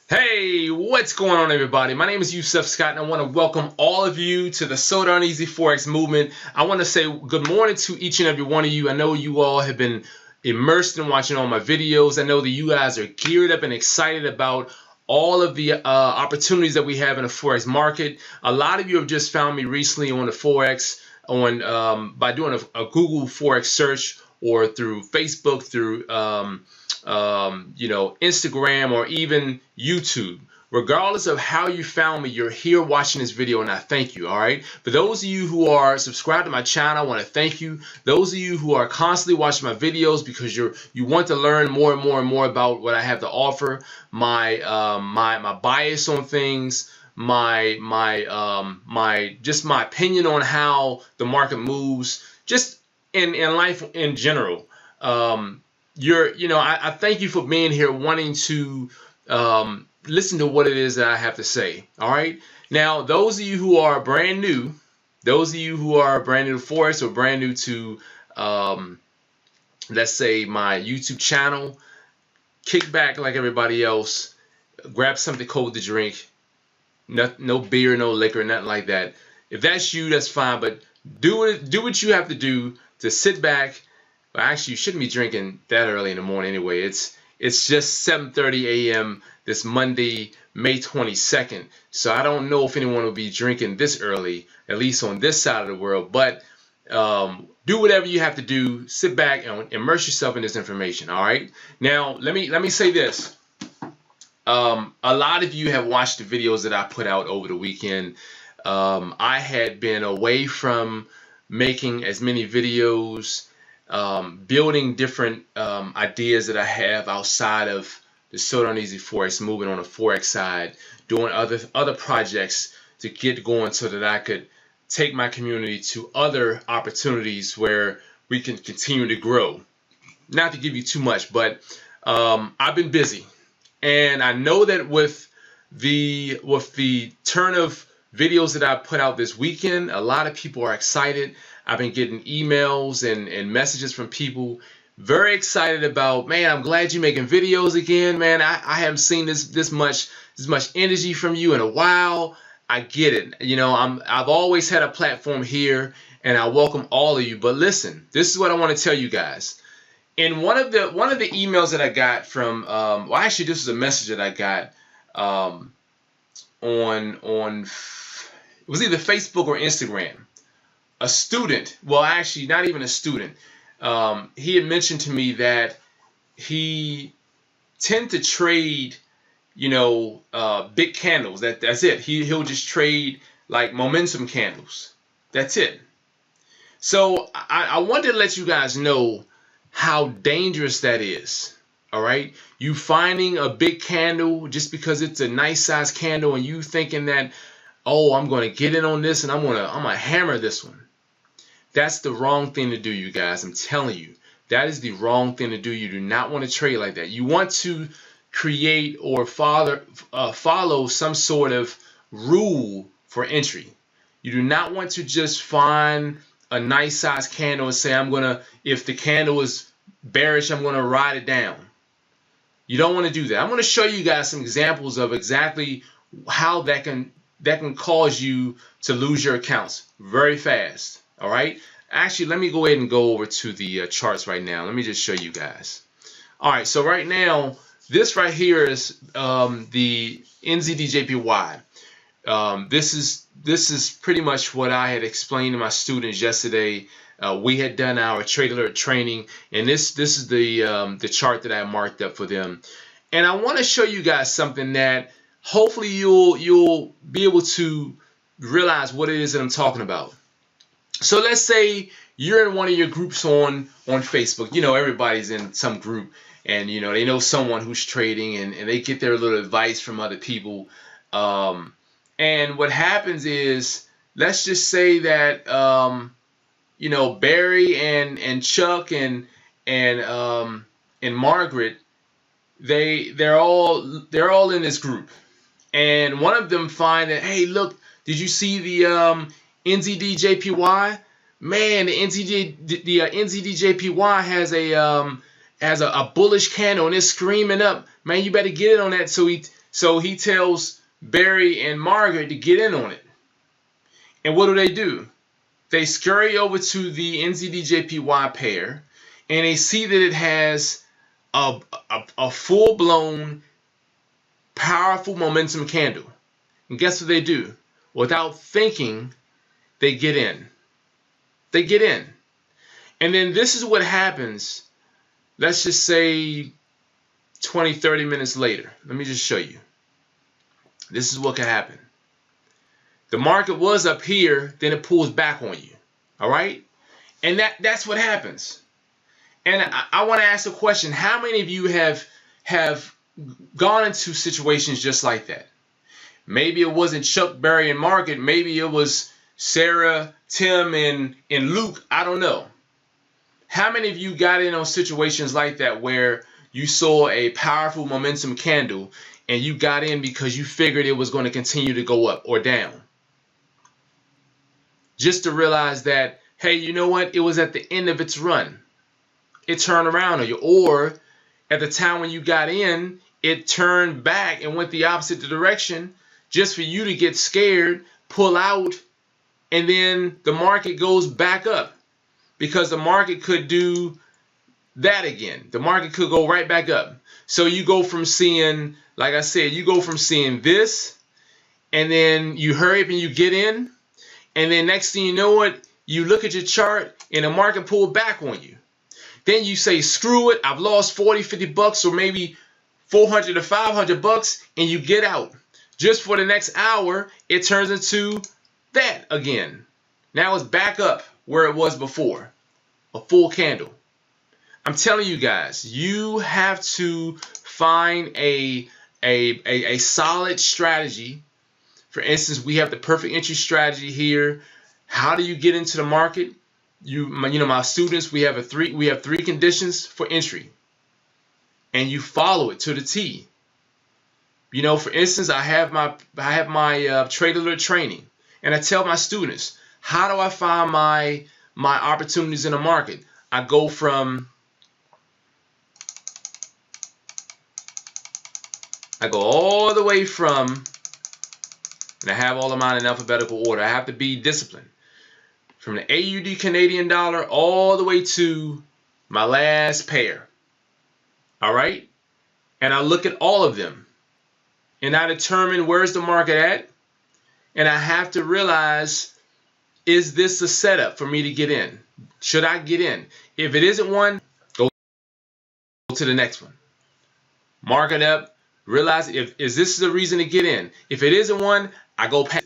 Hey, what's going on, everybody? My name is Yusef Scott, and I want to welcome all of you to the So Darn Easy Forex movement. I want to say good morning to each and every one of you. I know you all have been immersed in watching all my videos. I know that you guys are geared up and excited about all of the opportunities that we have in the Forex market. A lot of you have just found me recently on the Forex by doing a Google Forex search or through Facebook, through Instagram, or even YouTube. Regardless of how you found me, you're here watching this video, and I thank you. All right. For those of you who are subscribed to my channel, I want to thank you. Those of you who are constantly watching my videos because you want to learn more and more and more about what I have to offer, my bias on things, my opinion on how the market moves, just in life in general. I thank you for being here, wanting to listen to what it is that I have to say. All right. Now, those of you who are brand new, to Forex or brand new to, let's say, my YouTube channel, kick back like everybody else, grab something cold to drink, no beer, no liquor, nothing like that. If that's you, that's fine, but do what you have to do to sit back. Well, actually, you shouldn't be drinking that early in the morning anyway. It's just 7:30 a.m. this Monday, May 22nd. So I don't know if anyone will be drinking this early, at least on this side of the world. But do whatever you have to do. Sit back and immerse yourself in this information. All right. Now, let me say this. A lot of you have watched the videos that I put out over the weekend. I had been away from making as many videos, building different ideas that I have outside of the So Darn Easy Forex movement on the Forex side, doing other projects to get going so that I could take my community to other opportunities where we can continue to grow. Not to give you too much, but I've been busy, and I know that with the turn of videos that I put out this weekend, a lot of people are excited. I've been getting emails and messages from people very excited about, man, I'm glad you're making videos again, man. I haven't seen this much energy from you in a while. I get it. I've always had a platform here, and I welcome all of you. But listen, this is what I want to tell you guys. In one of the emails that I got from, well, actually, this is a message that I got on it was either Facebook or Instagram. A student, well, actually, not even a student. He had mentioned to me that he tend to trade, big candles. That's it. He'll just trade like momentum candles. That's it. So I wanted to let you guys know how dangerous that is. All right, you finding a big candle just because it's a nice size candle, and you thinking that, oh, I'm going to get in on this and I'm gonna hammer this one. That's the wrong thing to do, you guys. I'm telling you, that is the wrong thing to do. You do not want to trade like that. You want to create or follow some sort of rule for entry. You do not want to just find a nice size candle and say, if the candle is bearish, I'm gonna ride it down. You don't want to do that. I'm going to show you guys some examples of exactly how that can cause you to lose your accounts very fast. All right. Actually, let me go ahead and go over to the charts right now. Let me just show you guys. All right. So right now, this right here is the NZDJPY. This is pretty much what I had explained to my students yesterday. We had done our trade alert training, and this is the chart that I marked up for them. And I want to show you guys something that hopefully you'll be able to realize what it is that I'm talking about. So let's say you're in one of your groups on Facebook. Everybody's in some group, and they know someone who's trading, and they get their little advice from other people. And what happens is, let's just say that Barry and Chuck and Margaret, they're all in this group, and one of them find that, hey, look, did you see the NZDJPY? Man, the NZDJPY has a bullish candle and it's screaming up. Man, you better get in on that. So he So he tells Barry and Margaret to get in on it. And what do? They scurry over to the NZDJPY pair, and they see that it has a full-blown, powerful momentum candle. And guess what they do? Without thinking, they get in. They get in. And then this is what happens, let's just say 20, 30 minutes later. Let me just show you. This is what can happen. The market was up here, then it pulls back on you. All right? And that's what happens. And I want to ask a question. How many of you have gone into situations just like that? Maybe it wasn't Chuck, Barry, and Margaret. Maybe it was Sarah, Tim, and Luke. I don't know. How many of you got in on situations like that where you saw a powerful momentum candle and you got in because you figured it was going to continue to go up or down? Just to realize that, hey, you know what? It was at the end of its run. It turned around on you. Or at the time when you got in, it turned back and went the opposite direction just for you to get scared, pull out, and then the market goes back up. Because the market could do that again. The market could go right back up. So you go from seeing, like I said, you go from seeing this, and then you hurry up and you get in, and then next thing you know what, you look at your chart and the market pulled back on you. Then you say, screw it, I've lost 40, 50 bucks or maybe 400 to 500 bucks, and you get out. Just for the next hour, it turns into that again. Now it's back up where it was before, a full candle. I'm telling you guys, you have to find a solid strategy. For instance, we have the perfect entry strategy here. How do you get into the market? My students, we have three conditions for entry, and you follow it to the T. For instance, I have my trade alert training, and I tell my students, how do I find my opportunities in the market? I go all the way from, and I have all of mine in alphabetical order. I have to be disciplined. From the AUD Canadian dollar all the way to my last pair. All right? And I look at all of them. And I determine where's the market at. And I have to realize, is this a setup for me to get in? Should I get in? If it isn't one, go to the next one. Mark it up. Realize, is this the reason to get in? If it isn't one, I go past.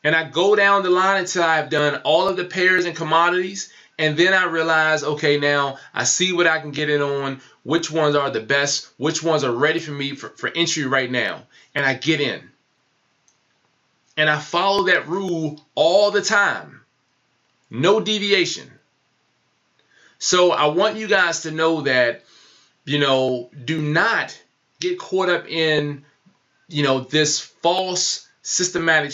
And I go down the line until I've done all of the pairs and commodities. And then I realize, okay, now I see what I can get in on, which ones are the best, which ones are ready for me for entry right now. And I get in. And I follow that rule all the time. No deviation. So I want you guys to know that, do not get caught up in, this false systematic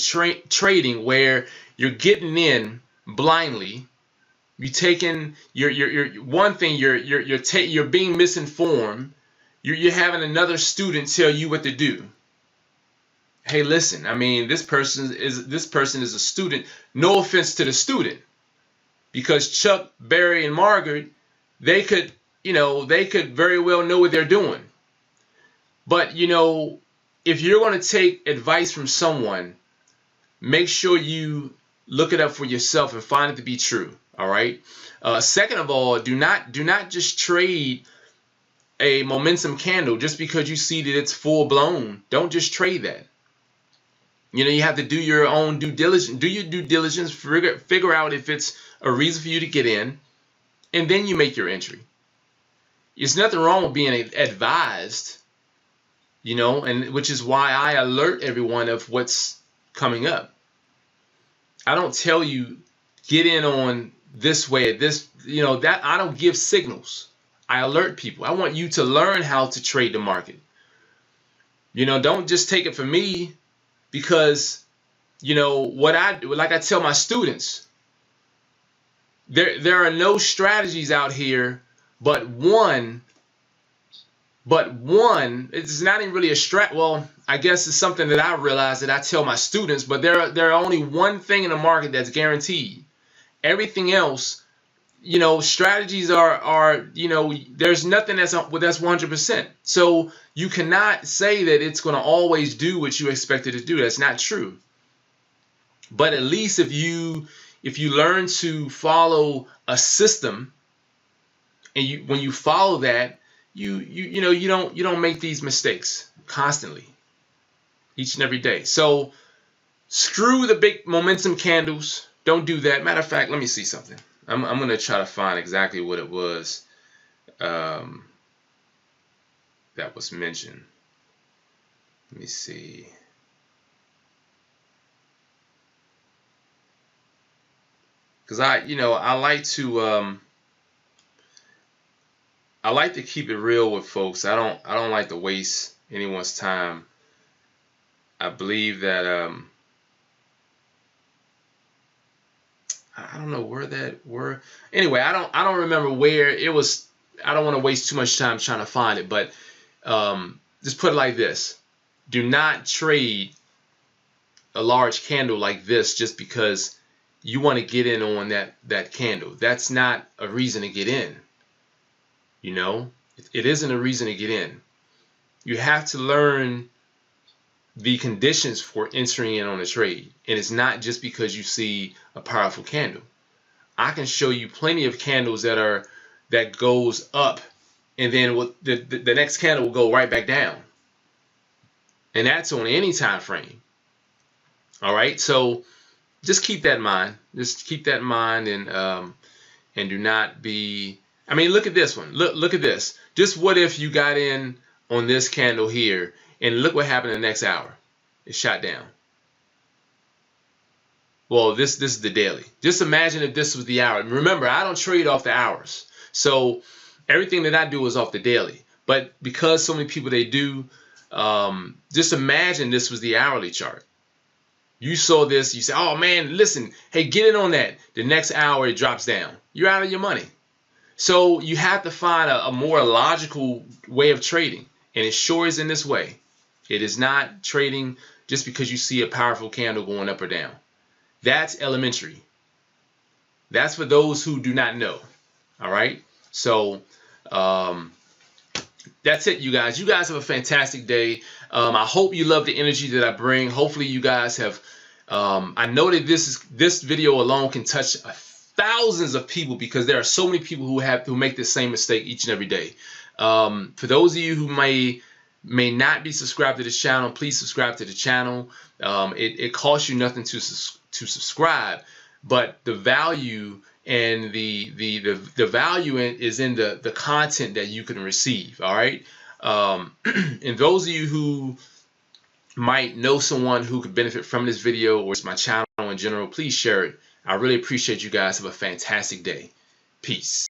trading where you're getting in blindly. You taking you're being misinformed. You're having another student tell you what to do. Hey, listen, I mean, this person is a student. No offense to the student, because Chuck, Barry, and Margaret, they could very well know what they're doing. But if you're going to take advice from someone, make sure you look it up for yourself and find it to be true. All right. Second of all, do not just trade a momentum candle just because you see that it's full blown. Don't just trade that. You have to do your own due diligence. Do your due diligence. Figure out if it's a reason for you to get in, and then you make your entry. There's nothing wrong with being advised. And which is why I alert everyone of what's coming up. I don't tell you get in on this way, that I don't give signals. I alert people. I want you to learn how to trade the market. Don't just take it from me, because what I do, like I tell my students, there are no strategies out here but one But one, it's not even really a strat. Well, I guess it's something that I realize that I tell my students, but there are only one thing in the market that's guaranteed. Everything else, you know, strategies are you know, there's nothing that's 100%. So you cannot say that it's going to always do what you expect it to do. That's not true. But at least if you learn to follow a system, and when you follow that, you know, you don't make these mistakes constantly, each and every day. So screw the big momentum candles. Don't do that. Matter of fact, let me see something. I'm going to try to find exactly what it was that was mentioned. Let me see. Because I like to keep it real with folks. I don't like to waste anyone's time. I believe that I don't know where that were. Anyway, I don't remember where it was. I don't want to waste too much time trying to find it, but just put it like this: do not trade a large candle like this just because you want to get in on that candle. That's not a reason to get in. You know, it isn't a reason to get in. You have to learn the conditions for entering in on a trade, and it's not just because you see a powerful candle. I can show you plenty of candles that goes up, and then the next candle will go right back down, and that's on any time frame. All right, so just keep that in mind. Just keep that in mind, and do not be. I mean, look at this one. Look at this. Just what if you got in on this candle here, and look what happened in the next hour. It shot down. Well, this is the daily. Just imagine if this was the hour. Remember, I don't trade off the hours. So everything that I do is off the daily. But because so many people they do, just imagine this was the hourly chart. You saw this, you say, oh man, listen, hey, get in on that. The next hour it drops down. You're out of your money. So you have to find a more logical way of trading. And it sure is in this way. It is not trading just because you see a powerful candle going up or down. That's elementary. That's for those who do not know. All right. So that's it, you guys. You guys have a fantastic day. I hope you love the energy that I bring. Hopefully you guys have. I know that this video alone can touch thousands of people because there are so many people who make the same mistake each and every day. For those of you who may not be subscribed to this channel, please subscribe to the channel. It costs you nothing to subscribe, but the value and the value is in the content that you can receive. All right. And those of you who might know someone who could benefit from this video or my channel in general, please share it. I really appreciate you guys. Have a fantastic day. Peace.